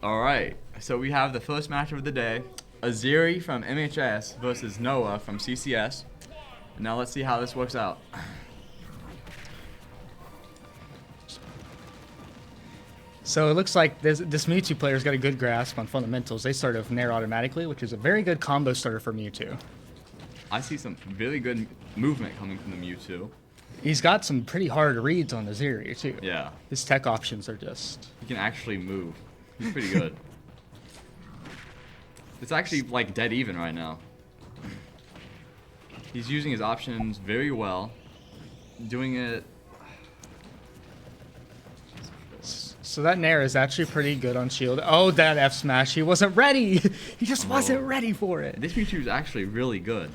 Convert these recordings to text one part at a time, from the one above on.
All right, so we have the first match of the day: Aziri from MHS versus Noah from CCS. Now let's see how this works out. So it looks like this Mewtwo player's got a good grasp on fundamentals. They start with Nair automatically, which is a very good combo starter for Mewtwo. I see some really good movement coming from the Mewtwo. He's got some pretty hard reads on the Zeri, too. Yeah. His tech options are just... He can actually move. He's pretty good. It's actually like dead even right now. He's using his options very well. Doing it... So that Nair is actually pretty good on shield. Oh, that F smash. He wasn't ready. He just wasn't ready for it. This Mewtwo is actually really good.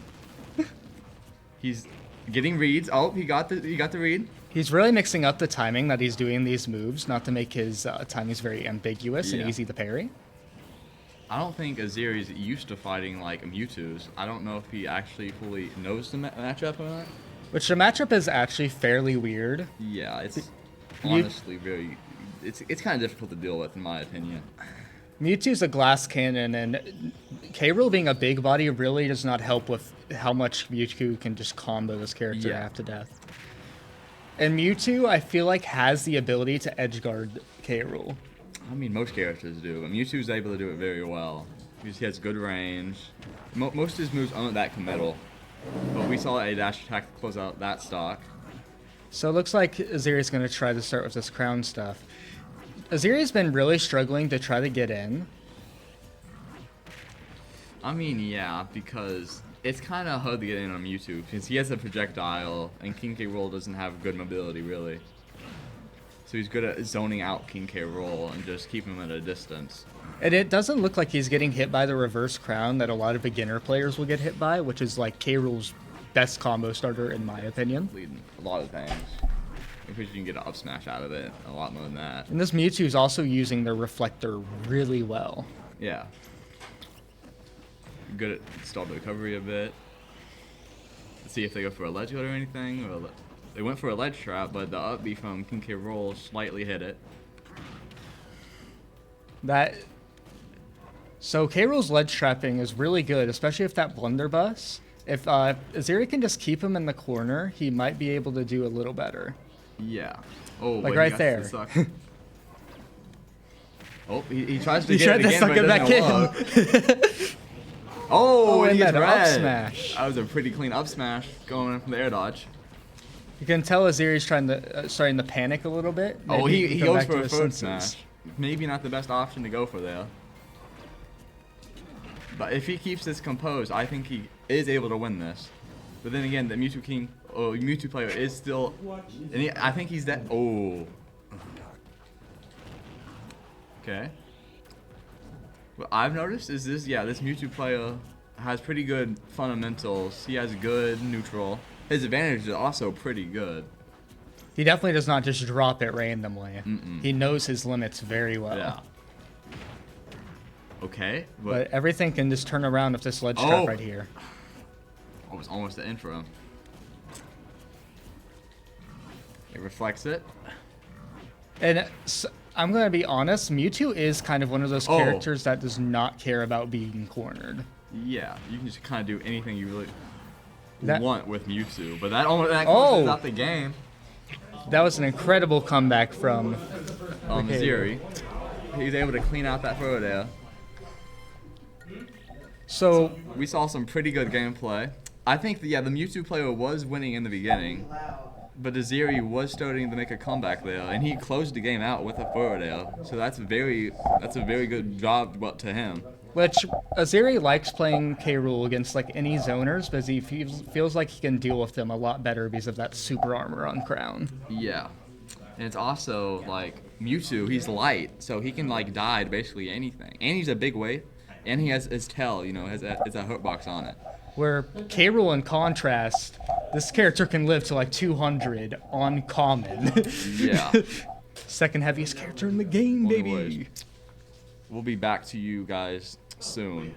He's getting reads. Oh, he got the read. He's really mixing up the timing that he's doing these moves, not to make his timings very ambiguous and easy to parry. I don't think Aziri's used to fighting like Mewtwo's. I don't know if he actually fully knows the matchup or not. Which the matchup is actually fairly weird. Yeah, it's honestly very... It's kind of difficult to deal with, in my opinion. Mewtwo's a glass cannon, and K. Rool being a big body really does not help with how much Mewtwo can just combo this character half to death. And Mewtwo, I feel like, has the ability to edgeguard K. Rool. I mean, most characters do, but Mewtwo's able to do it very well. He has good range. Most of his moves aren't that committal, but we saw a dash attack close out that stock. So it looks like Aziri's going to try to start with this crown stuff. Aziri's been really struggling to try to get in. I mean, yeah, because it's kind of hard to get in on Mewtwo, because he has a projectile, and King K. Rool doesn't have good mobility, really. So he's good at zoning out King K. Rool and just keeping him at a distance. And it doesn't look like he's getting hit by the reverse crown that a lot of beginner players will get hit by, which is like K. Rool's best combo starter, in my opinion. Leading a lot of things. Because you can get an up smash out of it, a lot more than that. And this Mewtwo is also using their reflector really well. Yeah. Good at stall the recovery a bit. Let's see if they go for a ledge guard or anything. Or they went for a ledge trap, but the up B from King K. Rool slightly hit it. So K. Rool's ledge trapping is really good, especially if that blunderbuss. If Aziri can just keep him in the corner, he might be able to do a little better. Yeah. Oh, like right there. Oh, he tries to get it again, suck but it back in. Oh, and he gets that red. up smash. That was a pretty clean up smash going in from the air dodge. You can tell Aziri's starting to panic a little bit. Maybe oh, he goes for a forward smash. Maybe not the best option to go for there. But if he keeps this composed, I think he is able to win this. But then again, the Mewtwo player is still, and I think he's that. Oh. Okay. What I've noticed is this Mewtwo player has pretty good fundamentals. He has good neutral. His advantage is also pretty good. He definitely does not just drop it randomly. He knows his limits very well. Yeah. Okay. But everything can just turn around with this ledge trap right here. Oh, it was almost the end for him. It reflects it. And so, I'm going to be honest, Mewtwo is kind of one of those characters that does not care about being cornered. Yeah, you can just kind of do anything you really want with Mewtwo, but that closes out the game. That was an incredible comeback from Aziri. He's able to clean out that throw there. So we saw some pretty good gameplay. I think the Mewtwo player was winning in the beginning, but Aziri was starting to make a comeback there, and he closed the game out with a forward air. So that's a very good job to him. Which Aziri likes playing K. Rool against like any zoners because he feels like he can deal with them a lot better because of that super armor on Crown. Yeah, and it's also like Mewtwo, he's light, so he can like die to basically anything, and he's a big weight, and he has his tail, has a hurtbox on it. Where K. Rool, in contrast, this character can live to like 200 on common. Yeah. Second heaviest character in the game, baby. We'll be back to you guys soon.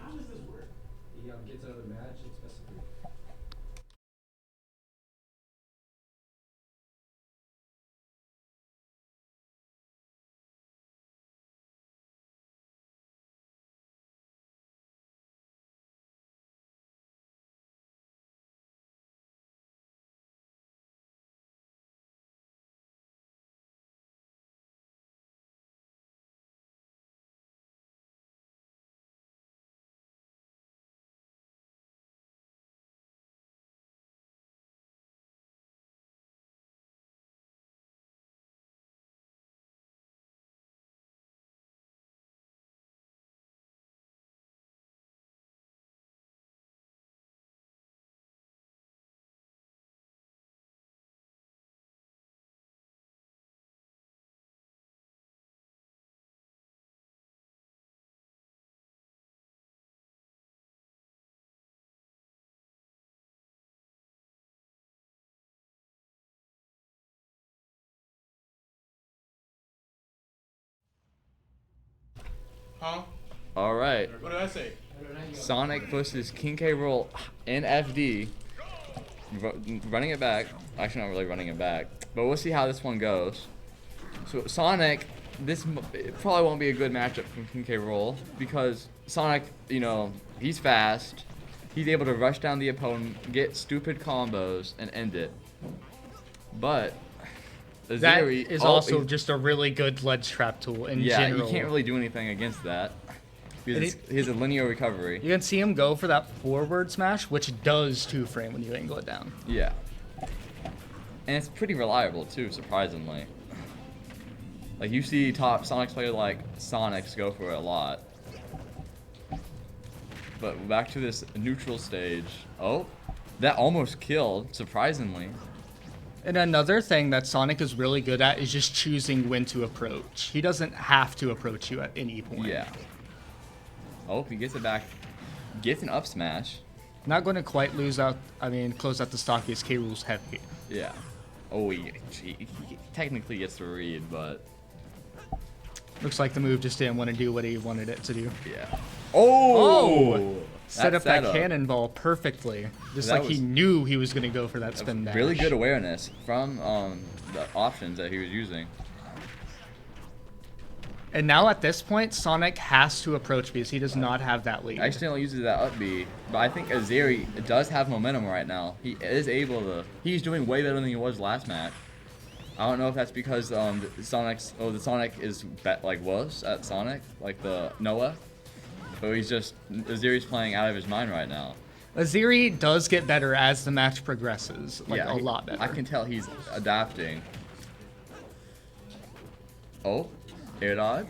Huh? All right. What did I say? Sonic versus King K. Rool in FD. Running it back. Actually, not really running it back. But we'll see how this one goes. So Sonic, it probably won't be a good matchup from King K. Rool because Sonic, you know, he's fast. He's able to rush down the opponent, get stupid combos, and end it. But That Aziri is also just a really good ledge trap tool in general. Yeah, you can't really do anything against that. Because he has a linear recovery. You can see him go for that forward smash, which does 2-frame when you angle it down. Yeah. And it's pretty reliable too, surprisingly. Like you see top Sonics players like Sonics go for it a lot. But back to this neutral stage. Oh, that almost killed, surprisingly. And another thing that Sonic is really good at is just choosing when to approach. He doesn't have to approach you at any point. Yeah. Oh, he gets it back. Gets an up smash. Not going to quite close out the stock because K. Rool's heavy. Yeah. Oh, he technically gets the read, but... Looks like the move just didn't want to do what he wanted it to do. Yeah. Oh! Set up that cannonball perfectly. Just like he knew he was going to go for that spin dash. Really good awareness from the options that he was using. And now at this point, Sonic has to approach because he does not have that lead. I accidentally uses that up B, but I think Aziri does have momentum right now. He is able to. He's doing way better than he was last match. I don't know if that's because the Sonic is was at Sonic, like the Noah, but Aziri's playing out of his mind right now. Aziri does get better as the match progresses, a lot better. I can tell he's adapting. Oh. Air dodge.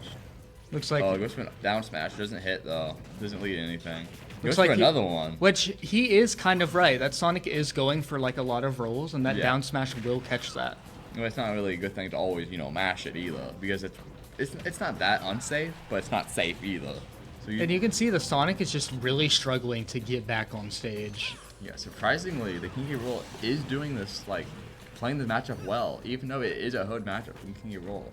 Looks like. Oh, it goes for a down smash. Doesn't hit though. Doesn't lead to anything. Goes for another one. Which he is kind of right. That Sonic is going for a lot of rolls, and that down smash will catch that. Well, it's not really a good thing to always mash it either because it's not that unsafe, but it's not safe either. So and you can see the Sonic is just really struggling to get back on stage. Yeah, surprisingly, the King K. Rool is doing this playing the matchup well, even though it is a hood matchup from King K. Rool.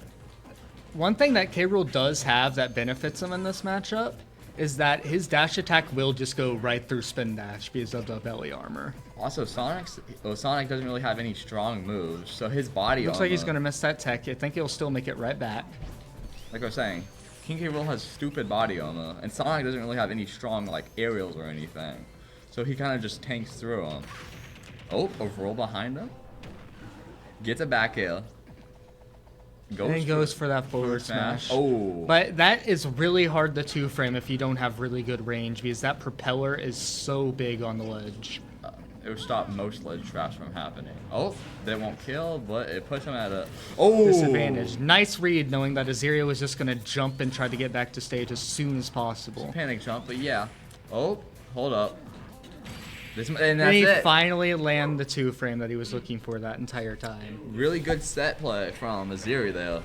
One thing that K. Rool does have that benefits him in this matchup is that his dash attack will just go right through spin dash because of the belly armor. Also, Sonic doesn't really have any strong moves, so his body looks like he's going to miss that tech. I think he'll still make it right back. Like I was saying, King K. Rool has stupid body armor, and Sonic doesn't really have any strong aerials or anything. So he kind of just tanks through them. Oh, a roll behind him. Gets a back air. Goes for that forward smash. Oh. But that is really hard to 2-frame if you don't have really good range because that propeller is so big on the ledge. It would stop most ledge traps from happening. Oh, they won't kill, but it puts him at a disadvantage. Nice read knowing that Aziri was just going to jump and try to get back to stage as soon as possible. Panic jump, but yeah. Oh, hold up. And he finally landed the 2-frame that he was looking for that entire time. Really good set play from Aziri there.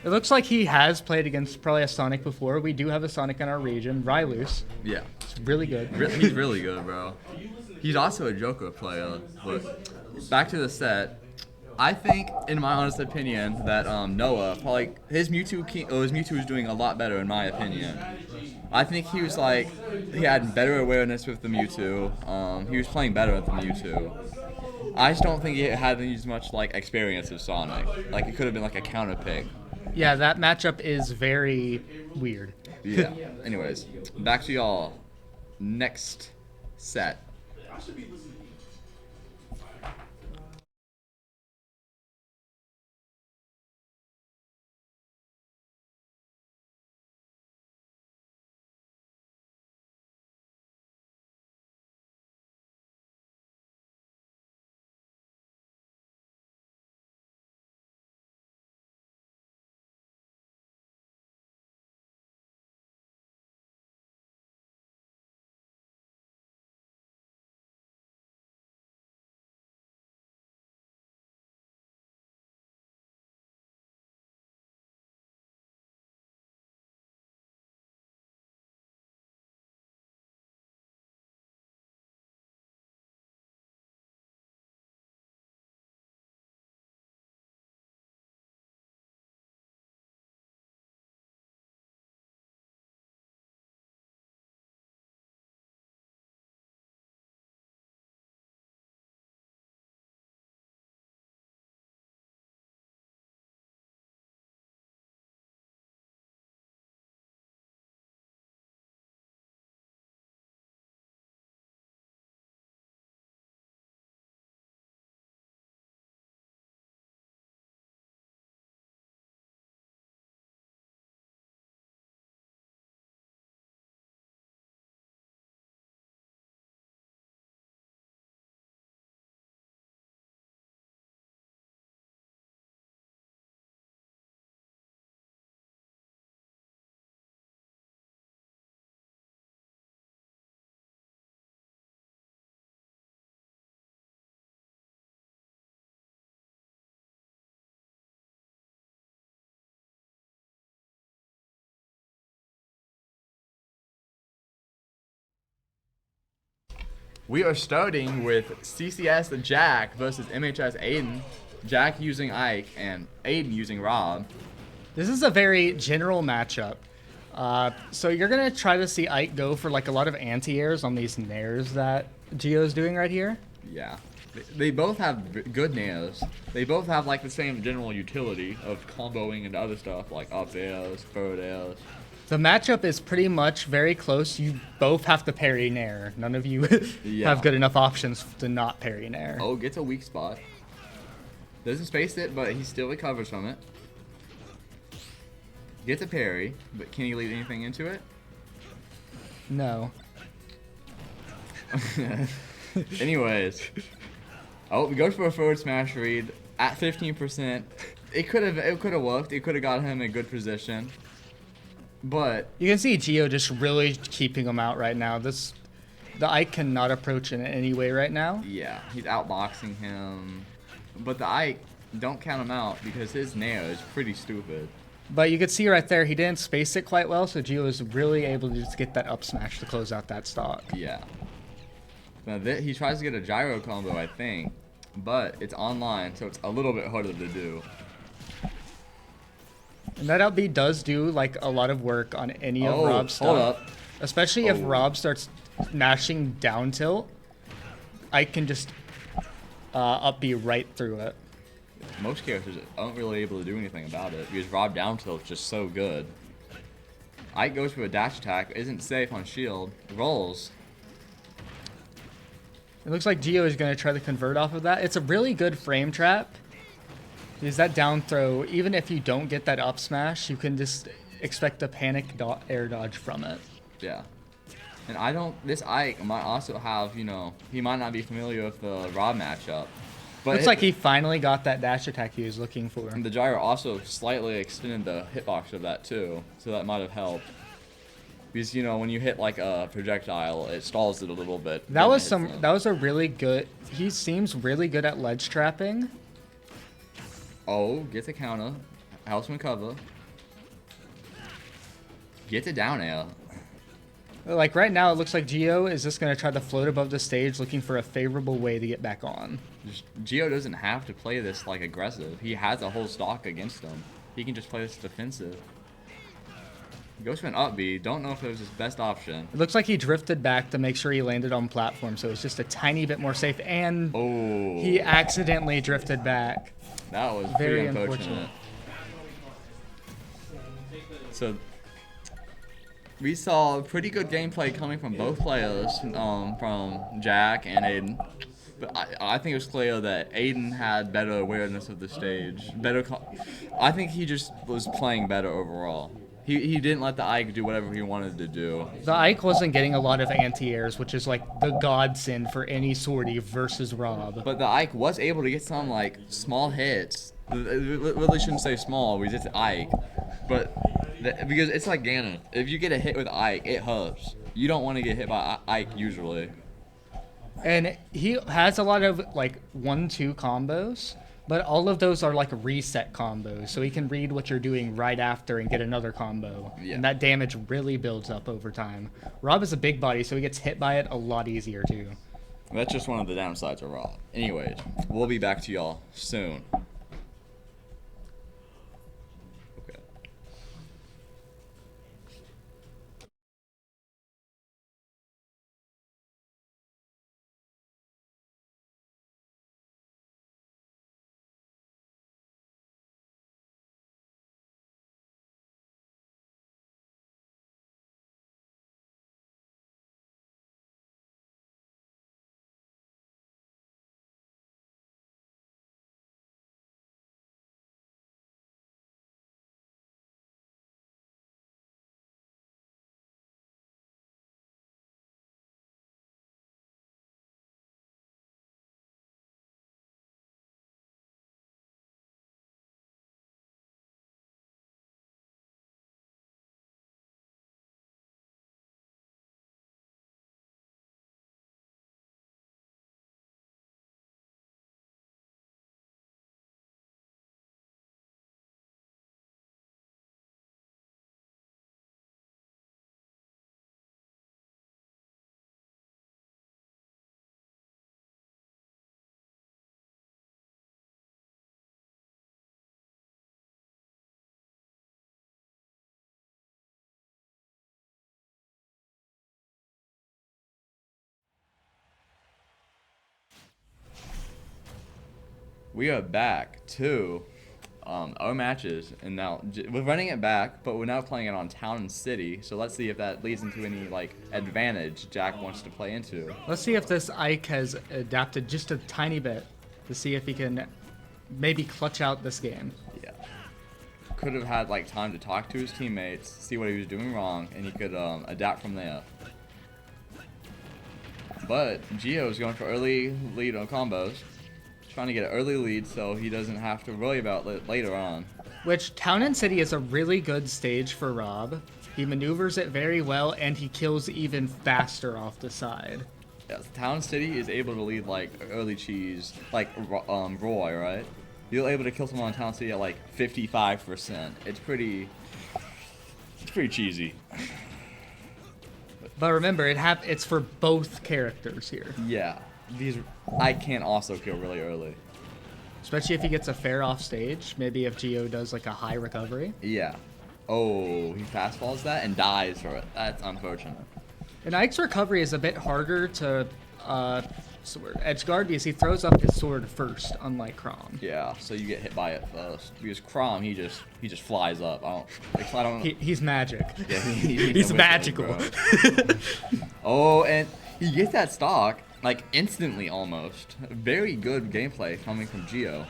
It looks like he has played against probably a Sonic before. We do have a Sonic in our region, Rylus. Yeah. It's really good. He's really good, bro. He's also a Joker player. But back to the set. I think, in my honest opinion, that Noah probably his Mewtwo is doing a lot better in my opinion. I think he was he had better awareness with the Mewtwo. He was playing better with the Mewtwo. I just don't think he had as much experience as Sonic. It could have been a counter pick. Yeah, that matchup is very weird. Yeah. Anyways, back to y'all. Next set. We are starting with CCS Jack versus MHS Aiden. Jack using Ike and Aiden using Rob. This is a very general matchup. So you're going to try to see Ike go for like a lot of anti-airs on these nairs that Gio's doing right here. Yeah. They both have good nairs. They both have like the same general utility of comboing and other stuff like up airs, forward airs. The matchup is pretty much very close. You both have to parry nair. None of you have good enough options to not parry nair. Oh, gets a weak spot. Doesn't space it, but he still recovers from it. Gets a parry, but can he lead anything into it? No. Anyways. Oh, we go for a forward smash read at 15%. It could have worked. It could have got him in a good position. But you can see Gio just really keeping him out right now. The Ike cannot approach in any way right now. Yeah, he's outboxing him. But the Ike, don't count him out because his nair is pretty stupid. But you can see right there, he didn't space it quite well, so Gio was really able to just get that up smash to close out that stock. Yeah. Now he tries to get a gyro combo, I think, but it's online, so it's a little bit harder to do. And that up B does do like a lot of work on any of Rob's stuff. Hold up. Especially if Rob starts mashing down tilt, I can just up B right through it. Most characters aren't really able to do anything about it because Rob down tilt is just so good. Ike goes for a dash attack, isn't safe on shield, rolls. It looks like Gio is going to try to convert off of that. It's a really good frame trap. Because that down throw, even if you don't get that up smash, you can just expect a panic air dodge from it. Yeah. And this Ike might also have, you know, he might not be familiar with the Rob matchup. But looks like he finally got that dash attack he was looking for. And the gyro also slightly extended the hitbox of that too, so that might have helped. Because, you know, when you hit like a projectile, it stalls it a little bit. That was a really good, he seems really good at ledge trapping. Oh, gets a counter. Houseman cover. Gets a down air. Like right now, it looks like Gio is just going to try to float above the stage looking for a favorable way to get back on. Gio doesn't have to play this like aggressive. He has a whole stock against him. He can just play this defensive. He goes for an up B. Don't know if it was his best option. It looks like he drifted back to make sure he landed on platform, so it's just a tiny bit more safe. And he accidentally drifted back. That was very pretty unfortunate. So we saw pretty good gameplay coming from both players, from Jack and Aiden. But I think it was clear that Aiden had better awareness of the stage. I think he just was playing better overall. He didn't let the Ike do whatever he wanted to do. The Ike wasn't getting a lot of anti-airs, which is like the godsend for any sortie versus Rob. But the Ike was able to get some like small hits. It really shouldn't say small because it's Ike. But because it's like Ganon. If you get a hit with Ike, it hurts. You don't want to get hit by Ike usually. And he has a lot of like 1-2 combos. But all of those are like reset combos, so he can read what you're doing right after and get another combo. Yeah. And that damage really builds up over time. Rob is a big body, so he gets hit by it a lot easier too. That's just one of the downsides of Rob. Anyways, we'll be back to y'all soon. We are back to our matches, and now we're running it back, but we're now playing it on Town and City. So let's see if that leads into any like advantage Jack wants to play into. Let's see if this Ike has adapted just a tiny bit to see if he can maybe clutch out this game. Yeah, could have had like time to talk to his teammates, see what he was doing wrong, and he could adapt from there. But Gio's going for early lead on combos. Trying to get an early lead so he doesn't have to worry about it later on. Which Town and City is a really good stage for Rob. He maneuvers it very well, and he kills even faster off the side. Yes, Town City is able to lead like early cheese, like Roy, right? You're able to kill someone on Town City at like 55%. It's pretty cheesy. But remember, it's for both characters here. Yeah, I can also kill really early. Especially if he gets a fair off stage. Maybe if Gio does like a high recovery. Yeah. Oh, he fast falls that and dies for it. That's unfortunate. And Ike's recovery is a bit harder to edge guard because he throws up his sword first, unlike Crom. Yeah, so you get hit by it first. Because Crom, he just flies up. I don't. He's magic. Yeah, he's magical. Oh, and he gets that stock like instantly almost. Very good gameplay coming from Gio.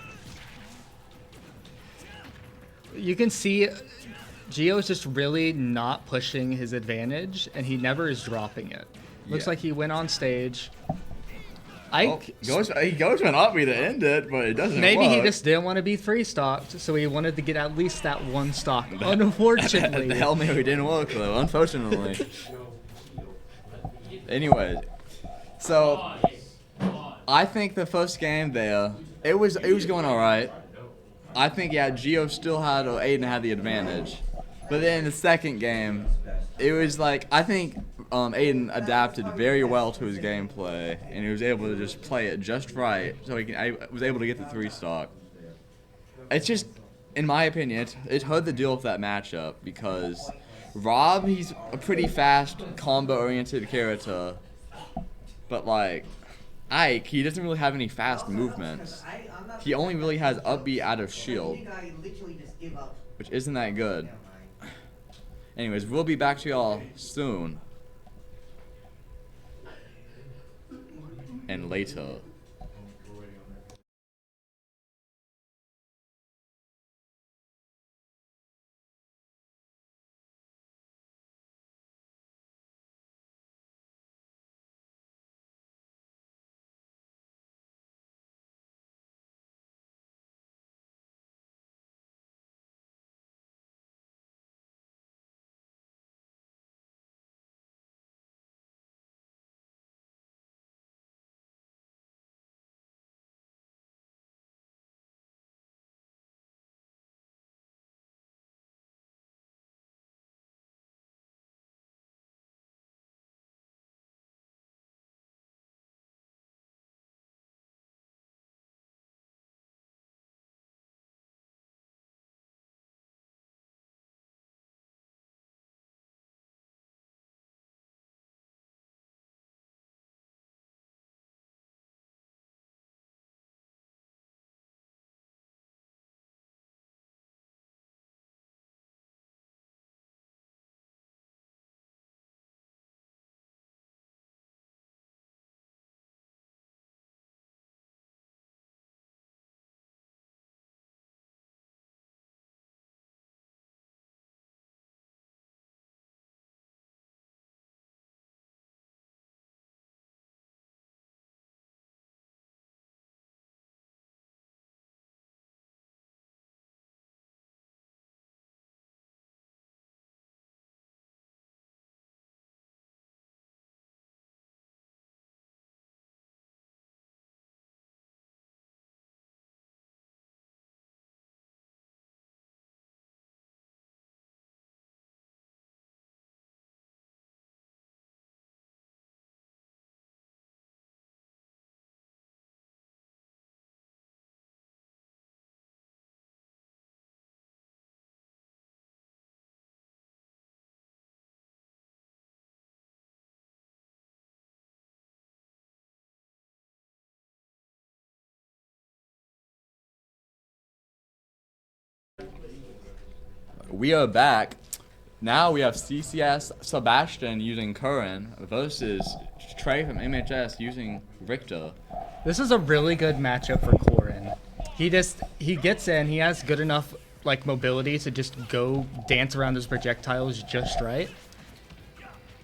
You can see Gio's just really not pushing his advantage, and he never is dropping it. Looks like he went on stage. Ike he goes for an up B to end it, but it doesn't Maybe work. he just didn't want to be 3-stocked, so he wanted to get at least that 1 stock. Unfortunately. The Hail Mary didn't work, though, unfortunately. Anyways, so I think the first game there, it was going all right. I think, yeah, Gio still had, or Aiden had the advantage. But then in the second game, it was like, I think Aiden adapted very well to his gameplay, and he was able to just play it just right, so I was able to get the 3-stock. It's just, in my opinion, it's hard to deal with that matchup, because Rob, he's a pretty fast, combo-oriented character, but like, Ike, he doesn't really have any fast movements. He only really has up B out of shield, which isn't that good. Anyways, we'll be back to y'all soon. And later. We are back. Now we have CCS Sebastian using Curran versus Trey from MHS using Richter. This is a really good matchup for Corin. He gets in, he has good enough like mobility to just go dance around his projectiles just right.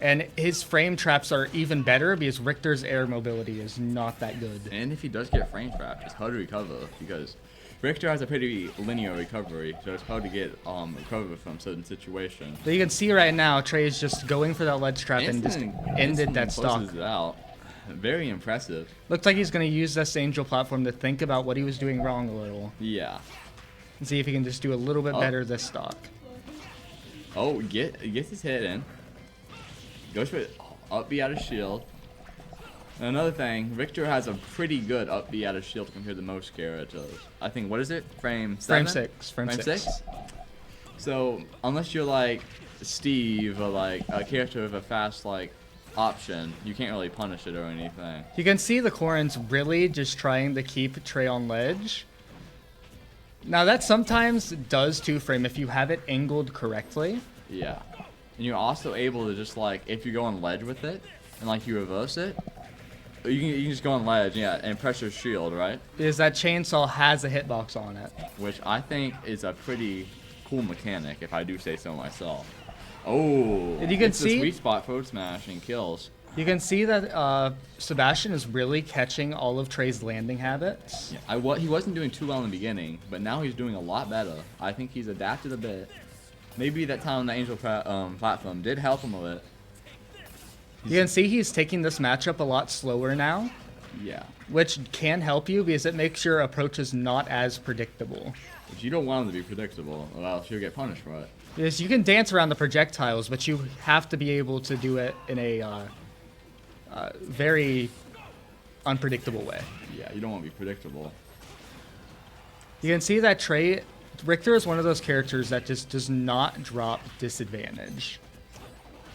And his frame traps are even better because Richter's air mobility is not that good. And if he does get frame trapped, it's hard to recover because Richter has a pretty linear recovery, so it's hard to get recover from certain situations. But you can see right now, Trey is just going for that ledge trap and just ended that stock. It out. Very impressive. Looks like he's going to use this Angel platform to think about what he was doing wrong a little. Yeah. And see if he can just do a little bit better this stock. Oh, gets his head in. Goes for up B out of shield. And another thing, Richter has a pretty good up B out of shield compared to most characters. I think, what is it? Frame 7? Frame 6. So, unless you're like Steve or like a character with a fast like option, you can't really punish it or anything. You can see the Corin's really just trying to keep Trey on ledge. Now that sometimes does 2-frame if you have it angled correctly. Yeah. And you're also able to just like, if you go on ledge with it and like you reverse it, you can just go on ledge, yeah, and press your shield, right? Because that chainsaw has a hitbox on it. Which I think is a pretty cool mechanic, if I do say so myself. Oh, and you can it's see the sweet spot forward smash and kills. You can see that Sebastian is really catching all of Trey's landing habits. Yeah, he wasn't doing too well in the beginning, but now he's doing a lot better. I think he's adapted a bit. Maybe that time on the Angel platform did help him a bit. You can see he's taking this matchup a lot slower now. Yeah. Which can help you because it makes your approaches not as predictable. But you don't want him to be predictable, or else you'll get punished for it. Because you can dance around the projectiles, but you have to be able to do it in a very unpredictable way. Yeah, you don't want to be predictable. You can see that Richter is one of those characters that just does not drop disadvantage.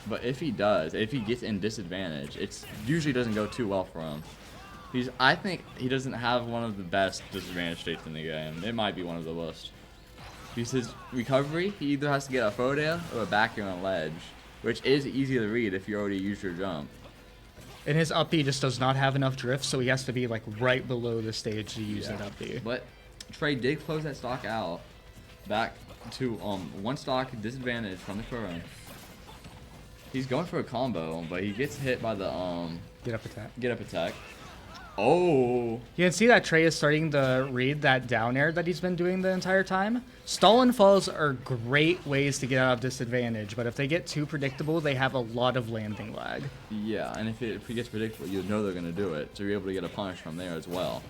But if he does, if he gets in disadvantage, it usually doesn't go too well for him. I think he doesn't have one of the best disadvantage states in the game. It might be one of the worst. Because his recovery, he either has to get a forward air or a back air on a ledge, which is easy to read if you already used your jump. And his up B just does not have enough drift, so he has to be like right below the stage to use that up B. But Trey did close that stock out back to one stock disadvantage from the current. He's going for a combo, but he gets hit by the get up attack. Oh. You can see that Trey is starting to read that down air that he's been doing the entire time. Stall and falls are great ways to get out of disadvantage, but if they get too predictable, they have a lot of landing lag. Yeah, and if it gets predictable, you know they're going to do it, so you're able to get a punish from there as well.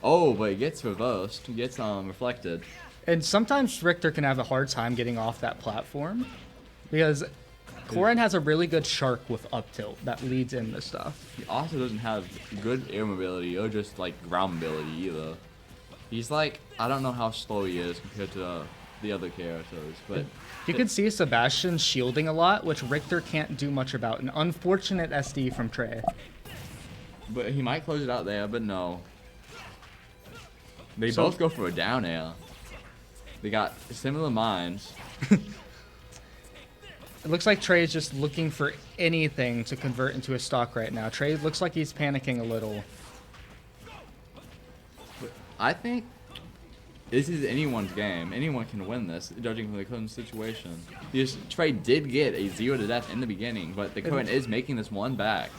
Oh, but it gets reversed, it gets reflected. And sometimes Richter can have a hard time getting off that platform, because Corin has a really good shark with up tilt that leads into stuff. He also doesn't have good air mobility or just like ground mobility either. He's like, I don't know how slow he is compared to the other characters, but you can see Sebastian shielding a lot, which Richter can't do much about. An unfortunate SD from Trey. But he might close it out there, but no. They both go for a down air. They got similar minds. It looks like Trey is just looking for anything to convert into a stock right now. Trey looks like he's panicking a little. I think this is anyone's game. Anyone can win this, judging from the current situation. Trey did get a 0 to death in the beginning, but the current is making this one back.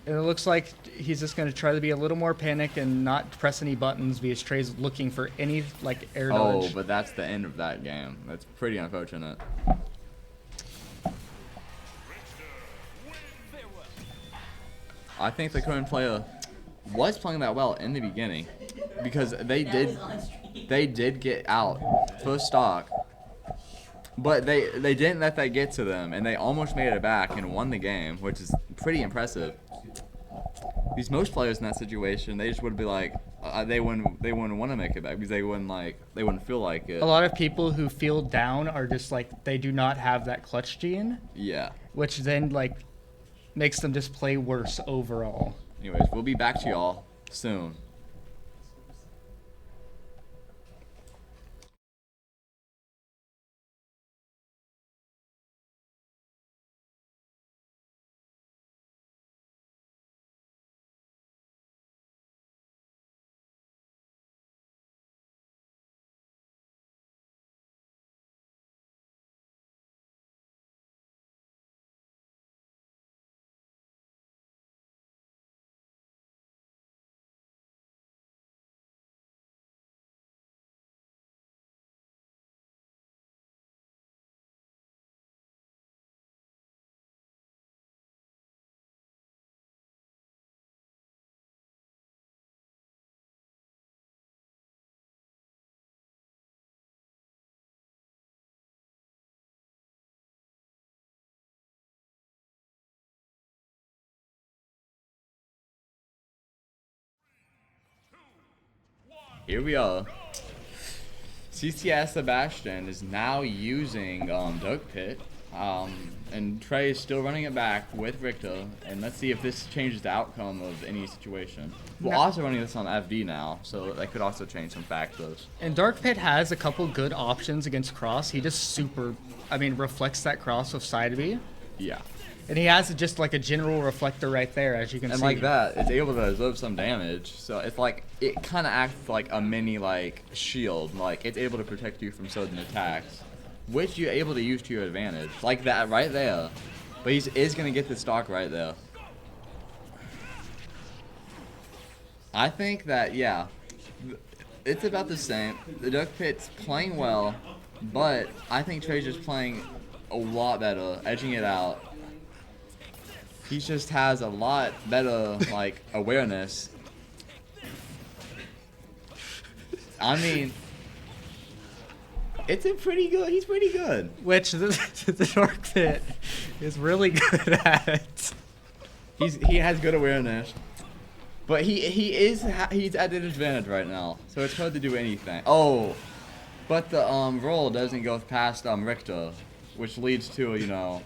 And it looks like he's just going to try to be a little more panicked and not press any buttons because Trey's looking for any like air dodge. Oh, but that's the end of that game. That's pretty unfortunate. I think the current player was playing that well in the beginning because they did get out first stock, but they didn't let that get to them, and they almost made it back and won the game, which is pretty impressive. These most players in that situation, they just would be like, they wouldn't want to make it back because they wouldn't feel like it. A lot of people who feel down are just like they do not have that clutch gene. Yeah. Which then like makes them just play worse overall. Anyways, we'll be back to y'all soon. here we are. CCS Sebastian is now using Dark Pit. And Trey is still running it back with Richter, and let's see if this changes the outcome of any situation. We're also running this on FD now, so that could also change some factors. And Dark Pit has a couple good options against cross. He just reflects that cross with side B. Yeah. And he has just like a general reflector right there, as you can see. And like that, it's able to absorb some damage, so it's like, it kind of acts like a mini like shield, like it's able to protect you from certain attacks, which you're able to use to your advantage, like that right there. But he is going to get the stock right there. I think that, yeah, it's about the same. The Duck Pit's playing well, but I think Trey's just playing a lot better, edging it out. He just has a lot better, like, awareness. I mean, it's a pretty good. He's pretty good. Which the Dark Pit is really good at. He has good awareness, but he's at an advantage right now, so it's hard to do anything. Oh, but the roll doesn't go past Richter, which leads to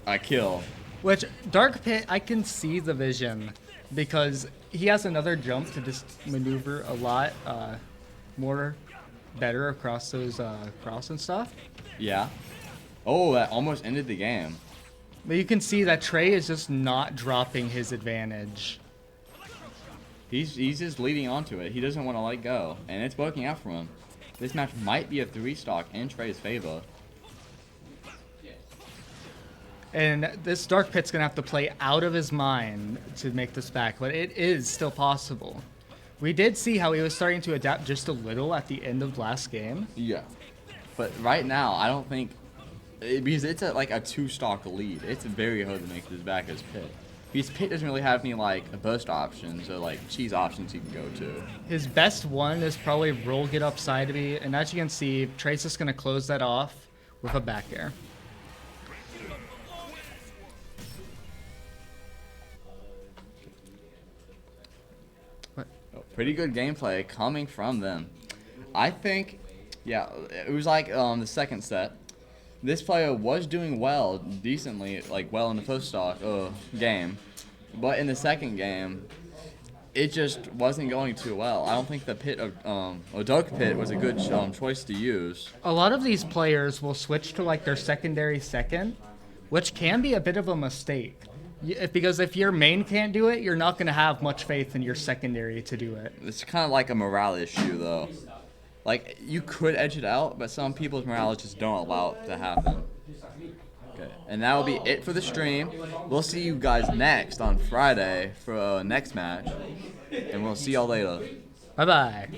a kill. Which Dark Pit, I can see the vision because he has another jump to just maneuver a lot more better across those cross and stuff. Yeah. Oh, that almost ended the game. But you can see that Trey is just not dropping his advantage. He's just leading onto it. He doesn't want to let go, and it's working out for him. This match might be a 3-stock in Trey's favor. And this Dark Pit's going to have to play out of his mind to make this back, but it is still possible. We did see how he was starting to adapt just a little at the end of last game. Yeah. But right now, I don't think... because it's like a 2-stock lead. It's very hard to make this back as Pit. Because Pit doesn't really have any burst options or cheese options he can go to. His best one is probably roll get up side B, and as you can see, Trey's just going to close that off with a back air. Pretty good gameplay coming from them. I think, yeah, it was like the second set. This player was doing well, decently, well in the first stock game. But in the second game, it just wasn't going too well. I don't think the Pit or Dark Pit was a good choice to use. A lot of these players will switch to their secondary second, which can be a bit of a mistake. Because if your main can't do it, you're not going to have much faith in your secondary to do it. It's kind of like a morale issue, though. You could edge it out, but some people's morale just don't allow it to happen. Okay, and that will be it for the stream. We'll see you guys next on Friday for our next match, and we'll see y'all later. Bye-bye.